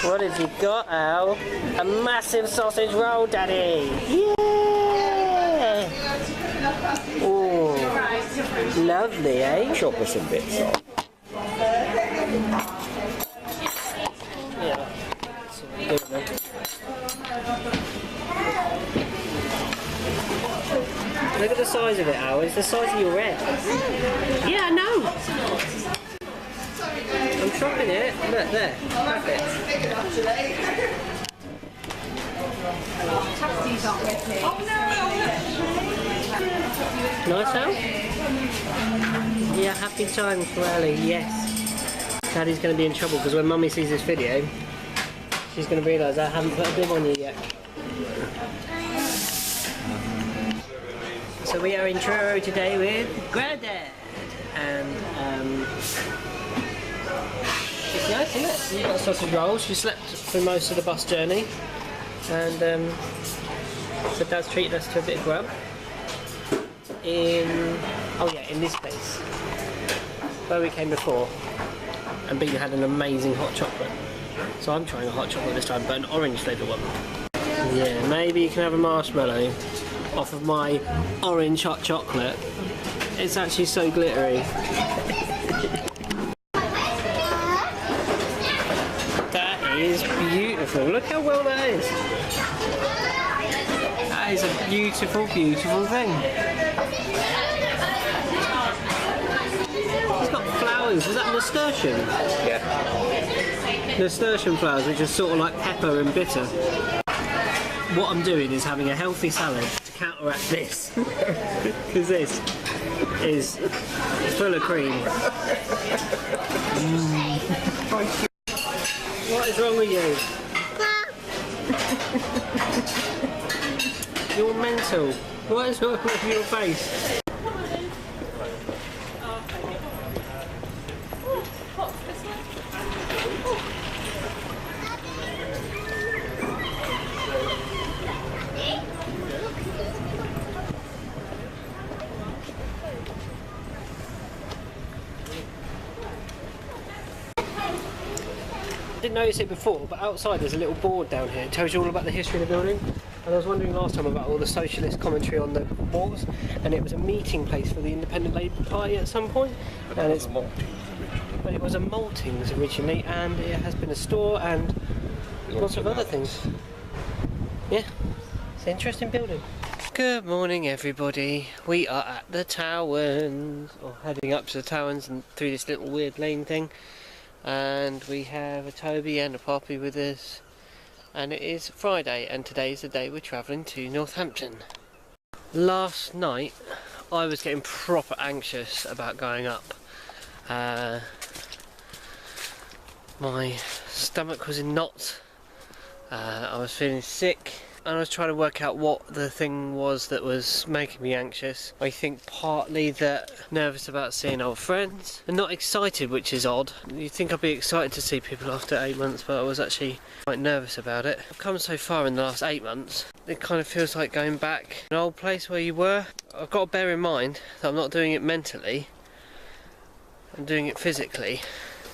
What have you got, Al? A massive sausage roll, Daddy! Yeah! Oh, lovely, eh? Chop us some bits off. Yeah. Look at the size of it, Al. It's the size of your head. Yeah, I know. I'm chopping it. Look, there. Perfect. Nice, Al? Yeah, happy times for Ellie, yes. Daddy's going to be in trouble because when Mummy sees this video, she's going to realise I haven't put a bib on you yet. So we are in Truro today with Grandad, and it's nice, isn't it? You've got sausage rolls. She slept through most of the bus journey, and so Dad's treated us to a bit of grub in this place where we came before, and Bean had an amazing hot chocolate. So I'm trying a hot chocolate this time, but an orange flavoured one. Yeah, maybe you can have a marshmallow off of my orange hot chocolate. It's actually so glittery. That is beautiful. Look how well that is. That is a beautiful, beautiful thing. It's got flowers. Is that nasturtium? Yeah. Nasturtium flowers, which are sort of like pepper and bitter. What I'm doing is having a healthy salad to counteract this, because this is full of cream. What is wrong with you? You're mental. What is wrong with your face? I didn't notice it before, but outside there's a little board down here. It tells you all about the history of the building. And I was wondering last time about all the socialist commentary on the wars, and it was a meeting place for the Independent Labour Party at some point. And it was a maltings originally, and it has been a store and lots of other things. Yeah, it's an interesting building. Good morning, everybody. We are at the Towers, or heading up to the Towers and through this little weird lane thing. And we have a Toby and a Poppy with us, and it is Friday, and today is the day we're travelling to Northampton. Last night I was getting proper anxious about going up. My stomach was in knots, I was feeling sick, and I was trying to work out what the thing was that was making me anxious. I think partly that nervous about seeing old friends, and not excited, which is odd. You'd think I'd be excited to see people after 8 months, but I was actually quite nervous about it. I've come so far in the last 8 months, it kind of feels like going back to an old place where you were. I've got to bear in mind that I'm not doing it mentally, I'm doing it physically.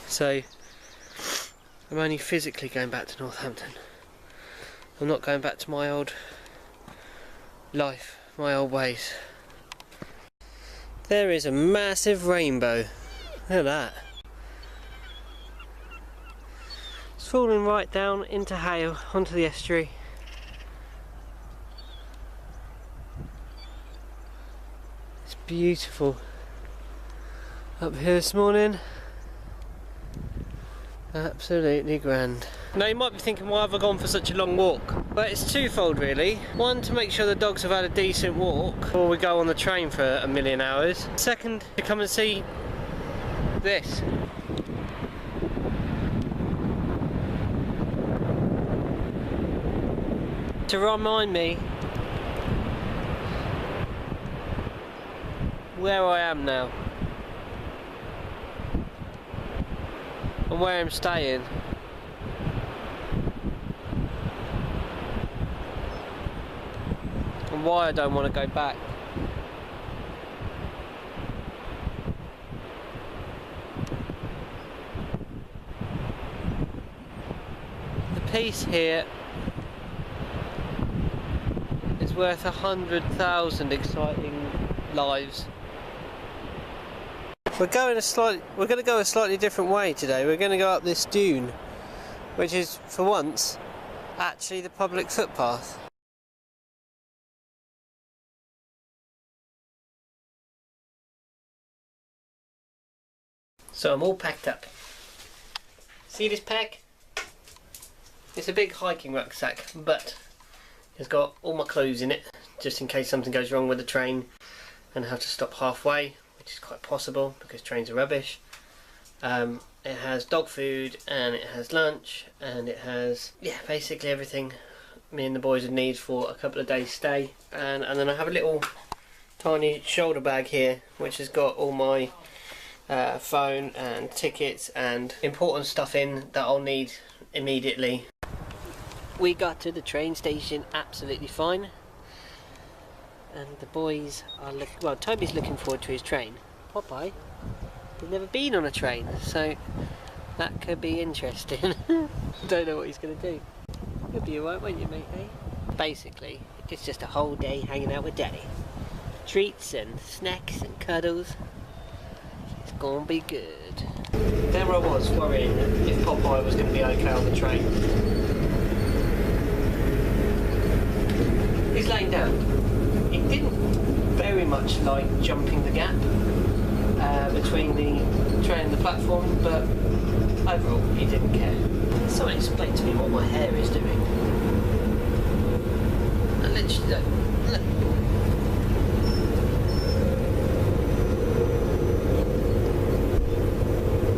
So I'm only physically going back to Northampton. I'm not going back to my old life, my old ways. There is a massive rainbow. Look at that. It's falling right down into hail onto the estuary. It's beautiful. Up here this morning. Absolutely grand. Now you might be thinking, why have I gone for such a long walk? Well, it's twofold really. One, to make sure the dogs have had a decent walk before we go on the train for a million hours. Second, to come and see this. To remind me where I am now. And where I'm staying. And why I don't want to go back. piece here is worth 100,000 exciting lives. We're going to go a slightly different way today. We're going to go up this dune, which is, for once, actually the public footpath. So I'm all packed up. See this pack? It's a big hiking rucksack, but it's got all my clothes in it, just in case something goes wrong with the train and I have to stop halfway, which is quite possible because trains are rubbish. It has dog food and it has lunch and it has, yeah, basically everything me and the boys would need for a couple of days stay. And then I have a little tiny shoulder bag here which has got all my phone and tickets and important stuff in that I'll need immediately. We got to the train station absolutely fine, and the boys are well, Toby's looking forward to his train. Popeye, he's never been on a train, so that could be interesting. Don't know what he's going to do. You'll be alright, won't you, mate, eh? Basically, it's just a whole day hanging out with Daddy. Treats and snacks and cuddles. It's gonna be good. There I was worrying if Popeye was going to be okay on the train. He's laying down. He didn't very much like jumping the gap between the train and the platform, but overall he didn't care. Someone explained to me what my hair is doing. I literally don't. Look.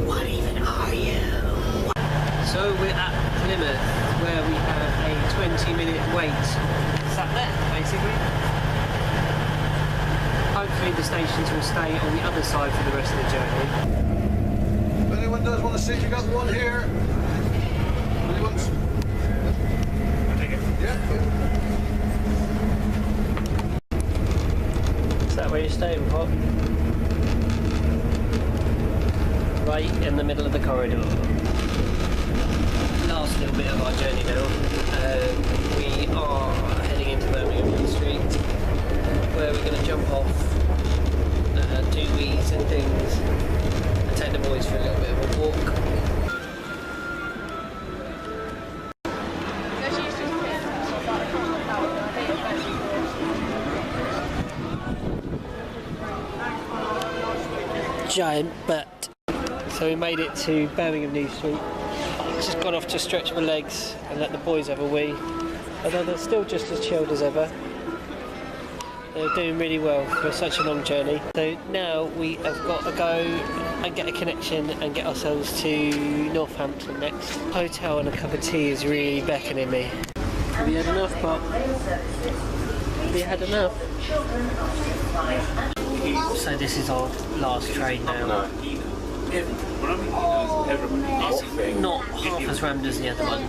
What even are you? So we're at Plymouth, where we have a 20-minute wait. Sat there, basically. Hopefully the stations will stay on the other side for the rest of the journey. If anyone does want to sit, you got one here. Anyone's? Take it. Yeah. Is that where you're staying, Pop? Right in the middle of the corridor. Last little bit of our journey now. We are heading into Birmingham Street, where we're going to jump off, do wees and things, and take the boys for a little bit of a walk. Giant butt. So we made it to Birmingham New Street. Just gone off to stretch my legs and let the boys have a wee. Although they're still just as chilled as ever. They're doing really well for such a long journey. So now we have got to go and get a connection and get ourselves to Northampton next. Hotel and a cup of tea is really beckoning me. Have you had enough, Pop? Have you had enough? So this is our last train now. No. It's not half as rammed as the other one,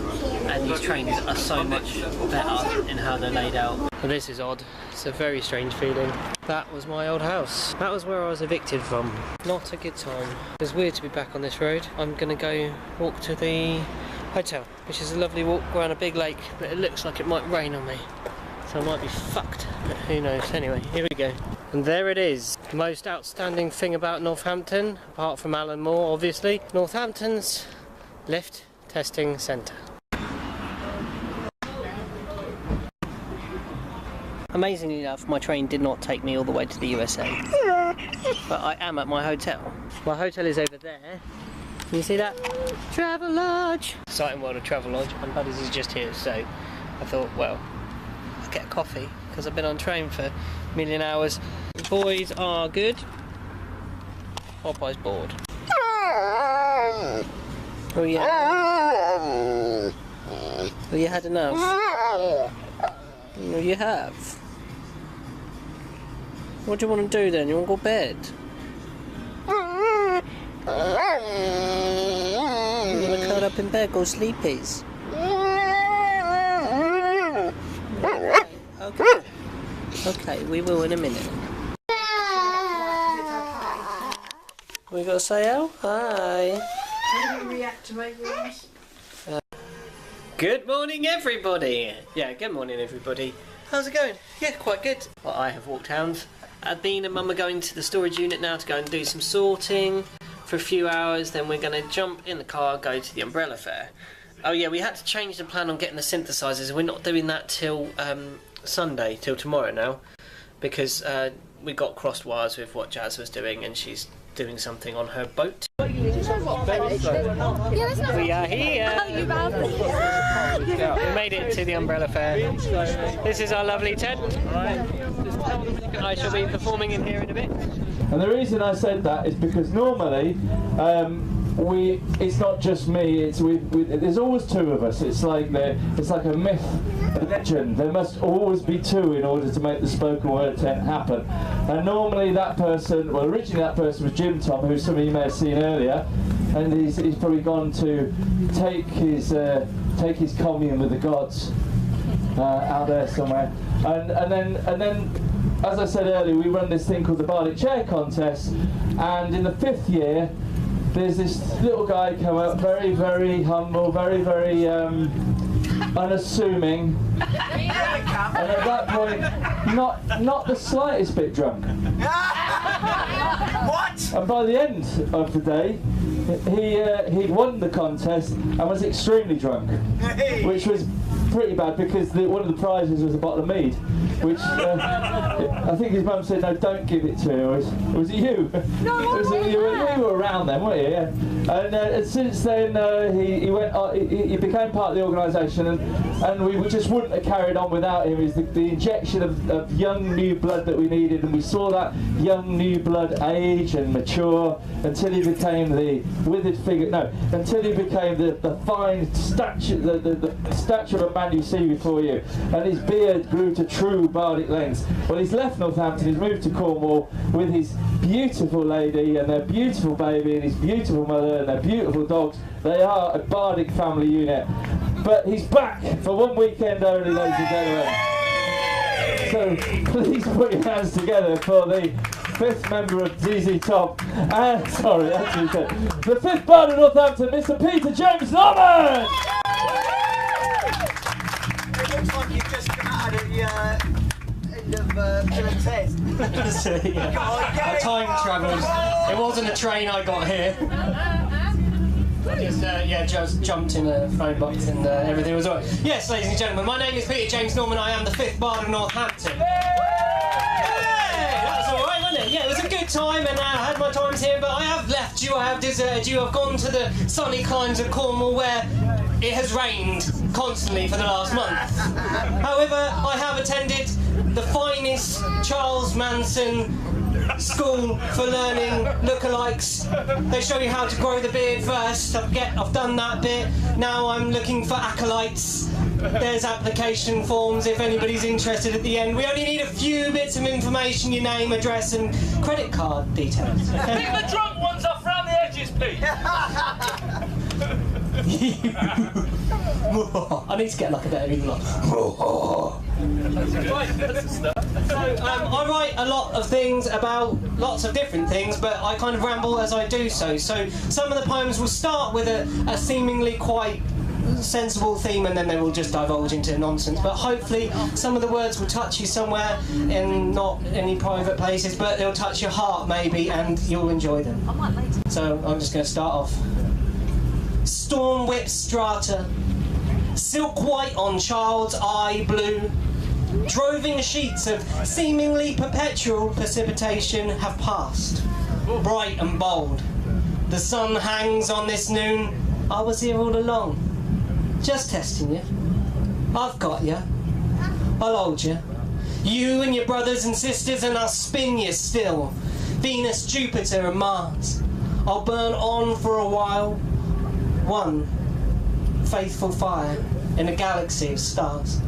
and these trains are so much better in how they're laid out. And this is odd. It's a very strange feeling. That was my old house. That was where I was evicted from. Not a good time. It was weird to be back on this road. I'm gonna go walk to the hotel, which is a lovely walk around a big lake, but it looks like it might rain on me. So I might be fucked, but who knows. Anyway, here we go. And there it is. The most outstanding thing about Northampton, apart from Alan Moore, obviously, Northampton's lift testing centre. Amazingly enough, my train did not take me all the way to the USA. But I am at my hotel. My hotel is over there. Can you see that? Travelodge! Exciting world of Travelodge, and Buddies is just here, so I thought, well, get a coffee because I've been on train for a million hours. The boys are good. Popeye's bored. Oh yeah. Oh, you had enough. Oh, you have. What do you want to do then? You want to go to bed? You want to curl up in bed, go sleepies? Okay. Okay, we will in a minute. We got to say hello? Hi. How do you react to my voice? Good morning, everybody. Yeah, good morning, everybody. How's it going? Yeah, quite good. Well, I have walked hounds. Adine and Mum are going to the storage unit now to go and do some sorting for a few hours. Then we're going to jump in the car, go to the umbrella fair. Oh yeah, we had to change the plan on getting the synthesizers. We're not doing that till Sunday, till tomorrow now, because we got crossed wires with what Jazz was doing, and she's doing something on her boat. We are here. We made it to the umbrella fair. This is our lovely tent. I shall be performing in here in a bit. And the reason I said that is because normally it's not just me. There's always two of us. It's like a myth, a legend. There must always be two in order to make the spoken word tent happen. And normally that person, well, originally that person was Jim Tom, who some of you may have seen earlier, and he's probably gone to take his commune with the gods out there somewhere. And then. As I said earlier, we run this thing called the Bardic Chair Contest, and in the 5th year, there's this little guy come up, very, very humble, very, very unassuming, and at that point, not the slightest bit drunk. What? And by the end of the day, he won the contest and was extremely drunk, which was pretty bad because one of the prizes was a bottle of mead, which I think his mum said, no, don't give it to him. Was it you? No, you were around then, weren't you? Yeah. And since then he went. He became part of the organisation, and we just wouldn't have carried on without him. Is the injection of young new blood that we needed, and we saw that young new blood age and mature until he became the withered figure. No, until he became the fine stature, the stature of a man you see before you, and his beard grew to true bardic lengths. Well, he's left Northampton, he's moved to Cornwall with his beautiful lady and their beautiful baby and his beautiful mother and their beautiful dogs. They are a bardic family unit. But he's back for one weekend only, ladies and gentlemen. So please put your hands together for the 5th member of ZZ Top, and sorry, actually the 5th Bard of Northampton, Mr. Peter James Norman! It looks like you've just come out of the end of Bill and Ted. Time travels. It wasn't a train I got here. Just jumped in a phone box and everything was alright. Yes, ladies and gentlemen, my name is Peter James Norman. I am the 5th Bard of Northampton. That was alright, wasn't it? Yeah, it was a good time, and I had my times here, but I have left you, I have deserted you. I've gone to the sunny climes of Cornwall where it has rained constantly for the last month. However, I have attended the finest Charles Manson school for learning lookalikes. They show you how to grow the beard first. I've done that bit. Now I'm looking for acolytes. There's application forms if anybody's interested at the end. We only need a few bits of information, your name, address and credit card details. Okay? Pick the drunk ones off round the edges, please. I need to get like a better even like. So I write a lot of things about lots of different things, but I kind of ramble as I do so. So some of the poems will start with a seemingly quite sensible theme, and then they will just divulge into nonsense. But hopefully some of the words will touch you somewhere in not any private places, but they'll touch your heart maybe, and you'll enjoy them. So I'm just going to start off. Storm whip strata, silk white on child's eye blue, droving sheets of seemingly perpetual precipitation have passed, bright and bold. The sun hangs on this noon. I was here all along, just testing you. I've got you. I'll hold you. You and your brothers and sisters, and I'll spin you still. Venus, Jupiter and Mars. I'll burn on for a while. One faithful fire in a galaxy of stars.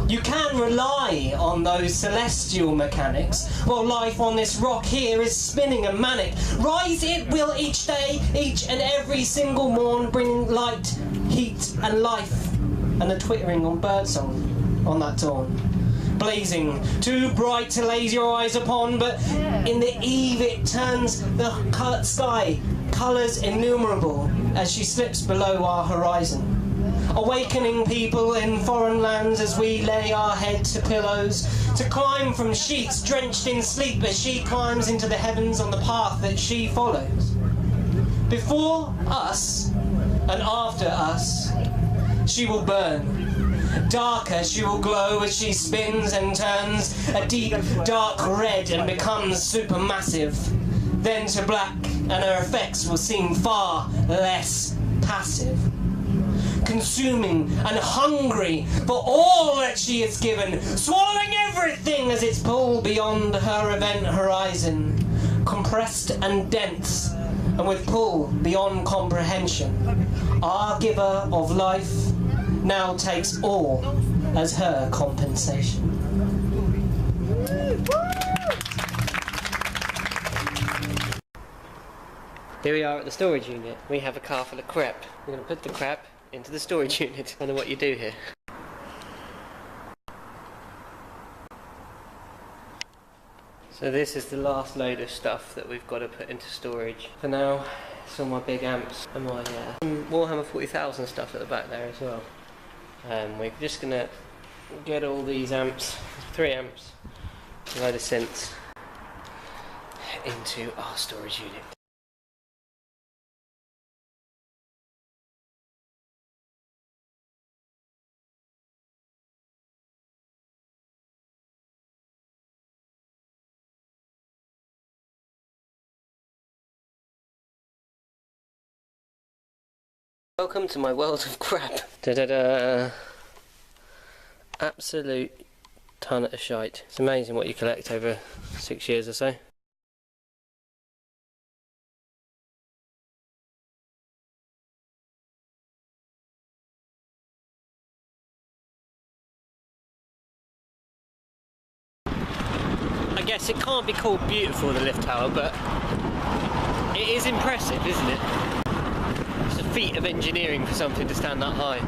You can rely on those celestial mechanics, while life on this rock here is spinning and manic. Rise it will each day, each and every single morn, bringing light, heat and life, and the twittering on birdsong on that dawn. Blazing, too bright to laze your eyes upon, but in the eve it turns the sky, colours innumerable, as she slips below our horizon. awakening people in foreign lands as we lay our heads to pillows, to climb from sheets drenched in sleep as she climbs into the heavens on the path that she follows. Before us and after us, she will burn. Darker she will glow as she spins and turns a deep dark red and becomes supermassive, then to black, and her effects will seem far less passive. Consuming and hungry for all that she is given, swallowing everything as it's pulled beyond her event horizon, compressed and dense, and with pull beyond comprehension. Our giver of life now takes all as her compensation. Here we are at the storage unit. We have a car full of crap. We're going to put the crap into the storage unit. I don't know what you do here. So this is the last load of stuff that we've got to put into storage. For now, it's all my big amps and my Warhammer 40,000 stuff at the back there as well. We're just going to get all these amps, 3 amps, a load of synths, into our storage unit. Welcome to my world of crap. Da-da-da. Absolute ton of shite. It's amazing what you collect over 6 years or so. I guess it can't be called beautiful, the lift tower, but it is impressive, isn't it? It's a feat of engineering for something to stand that high.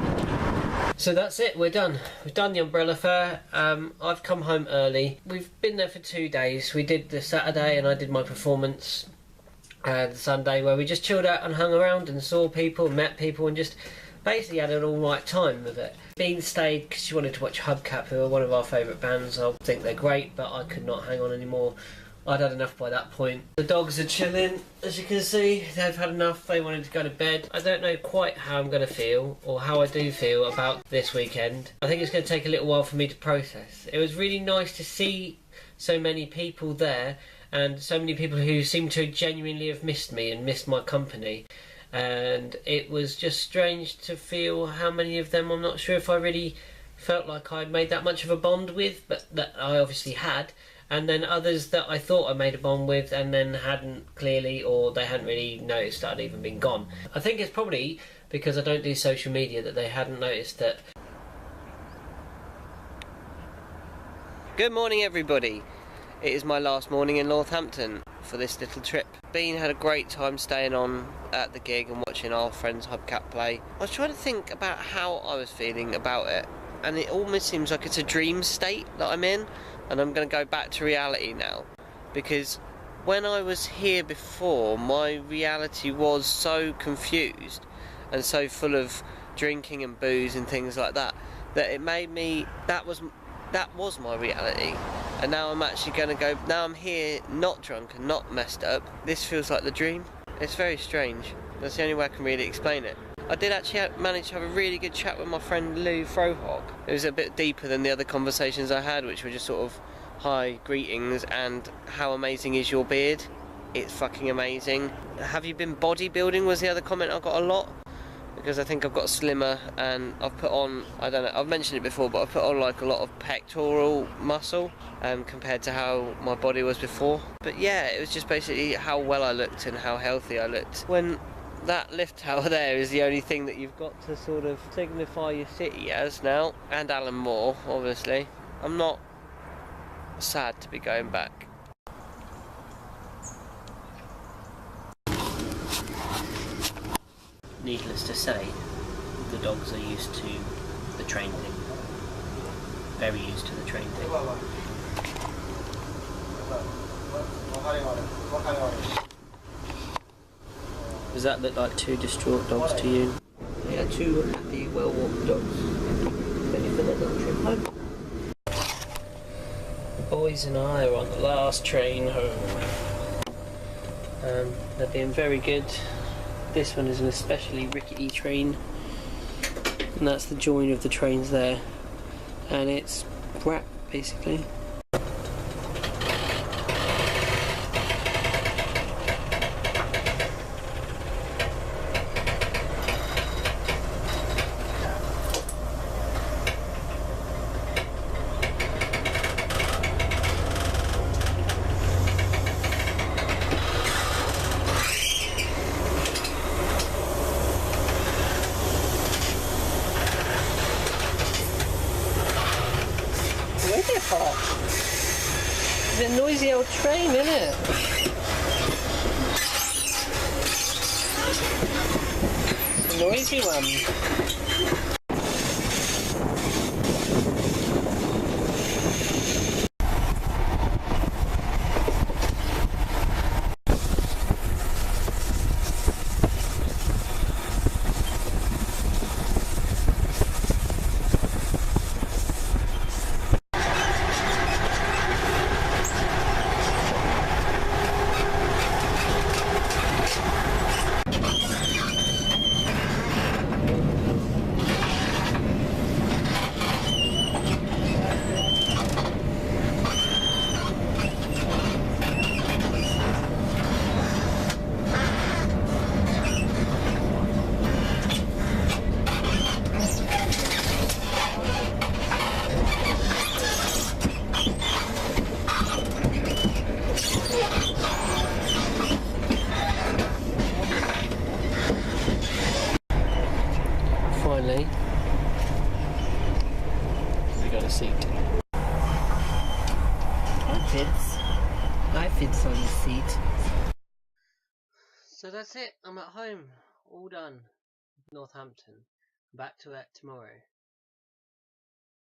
So that's it, we're done. We've done the umbrella fair. I've come home early. We've been there for 2 days. We did the Saturday and I did my performance the Sunday, where we just chilled out and hung around and saw people, met people, and just basically had an alright time with it. Bean stayed because she wanted to watch Hubcap, who are one of our favourite bands. I think they're great, but I could not hang on anymore. I'd had enough by that point. The dogs are chilling, as you can see. They've had enough, they wanted to go to bed. I don't know quite how I'm going to feel, or how I do feel about this weekend. I think it's going to take a little while for me to process. It was really nice to see so many people there, and so many people who seem to genuinely have missed me and missed my company. And it was just strange to feel how many of them I'm not sure if I really felt like I'd made that much of a bond with, but that I obviously had. And then others that I thought I made a bond with and then hadn't clearly, or they hadn't really noticed that I'd even been gone. I think it's probably because I don't do social media that they hadn't noticed that. Good morning everybody. It is my last morning in Northampton for this little trip. Bean had a great time staying on at the gig and watching our friends Hubcap play. I was trying to think about how I was feeling about it, and it almost seems like it's a dream state that I'm in. And I'm going to go back to reality now, because when I was here before, my reality was so confused and so full of drinking and booze and things like that, that it made me, that was my reality. And now I'm actually going to go, now I'm here not drunk and not messed up. This feels like the dream. It's very strange. That's the only way I can really explain it. I did actually manage to have a really good chat with my friend Lou Frohawk. It was a bit deeper than the other conversations I had, which were just sort of hi, greetings, and how amazing is your beard? It's fucking amazing. Have you been bodybuilding was the other comment I got a lot, because I think I've got slimmer and I've put on, I don't know, I've mentioned it before, but I've put on like a lot of pectoral muscle compared to how my body was before. But yeah, it was just basically how well I looked and how healthy I looked. When that lift tower there is the only thing that you've got to sort of signify your city as now, and Alan Moore, obviously. I'm not sad to be going back. Needless to say, the dogs are used to the train thing. Very used to the train thing. Does that look like 2 distraught dogs to you? Yeah, two happy, well-walked dogs, ready for their little trip home. The boys and I are on the last train home. They're being very good. This one is an especially rickety train, and that's the join of the trains there, and it's crap basically. It's a noisy old train, isn't it? It's a noisy one. Finally, we got a seat. I fits on the seat. So that's it. I'm at home. All done. Northampton. Back to it tomorrow.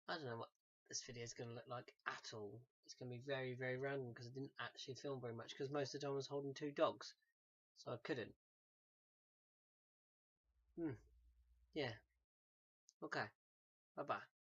I don't know what this video is going to look like at all. It's going to be very, very random because I didn't actually film very much because most of the time I was holding two dogs. So I couldn't. Yeah. Okay. Bye-bye.